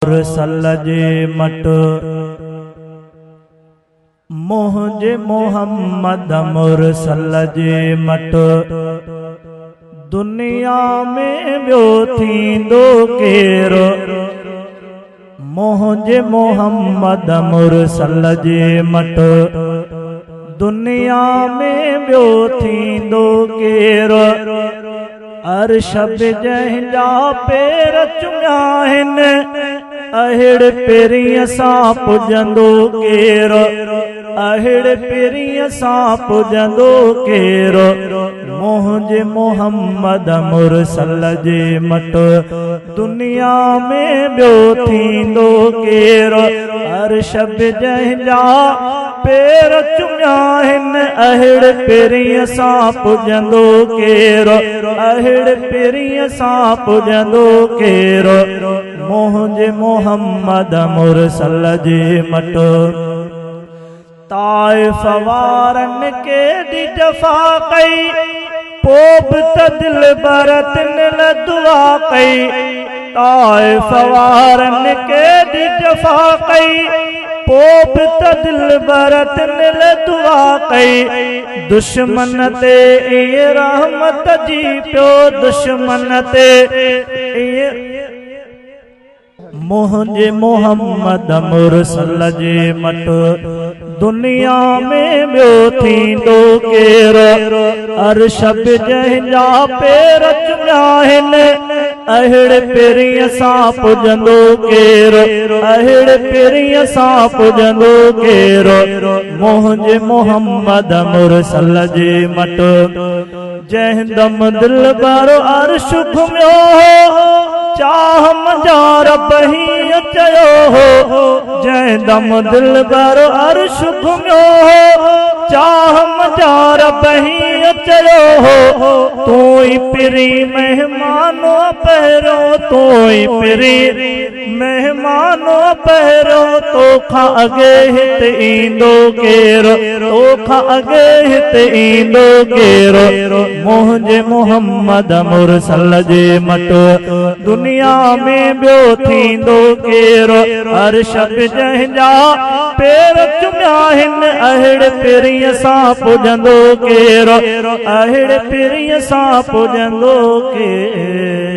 मुरसल जे मट मुंहिंजे मोहम्मद मुरसल जे मट दुनिया में ॿियो थींदो केरु। मुंहिंजे मोहम्मद मुरसल जे मट दुनिया में ॿियो थींदो केरु। अर्श जंहिंजा पेर चुमिया आहिनि अहिड़े पेरीअ सां पुॼंदो केरु। अहिड़े पेरीअ सां पुॼंदो केरु। मुंहिंजे मोहम्मद मुरसल जे मट दुनिया में ॿियो थींदो केरु। अर्श जंहिंजा पेर चुमिया आहिनि अहिड़े पेरीअ सां पुॼंदो केरु। अहिड़े पेरीअ सां पुॼंदो केरु। मुंहिंजे मोहम्मद मुरसल जे मट ताइफ़ वारनि के दी जफ़ा कई पोइ बि त दिल बरतन दुआ कई। ताइफ़ वारनि के दी जफ़ा कई पोइ बि त दिल बरतन दुआ कई। दुश्मन ते इहे रहमत जी पियो दुश्मन ते मुंहिंजे मोहम्मद मुरसल जे मट दुनिया में ॿियो थींदो केरु। अर्श जंहिंजा पेर चुमिया आहिनि अहिड़े पेरीअ सां पुॼंदो केरु। अहिड़े पेरीअ सां पुॼंदो केरु। मुंहिंजे मोहम्मद मुरसल जे मट जंहिं दम दिल भर अर्श घुमियो हो चाह मुंहिंजा रब हीअं चयो हो। जंहिं दम दिल भर अर्श घुमियो हो चाह मुंहिंजा रब हीअं चयो हो। तूं ई पिरी महिमानो पहिरियों तूं ई पिरी महिमानो पहिरियों तोखां अॻे हिते ईंदो केरु। तोखां अॻे हिते ईंदो केरु। मुंहिंजे मोहम्मद मुरसल जे मट दुनिया में ॿियो थींदो केरु। अर्श जंहिंजा पेर चुमिया आहिनि अहिड़े पेरीअ सां पुॼंदो केरु। अहिड़े पेरीअ सां पुॼंदो केरु।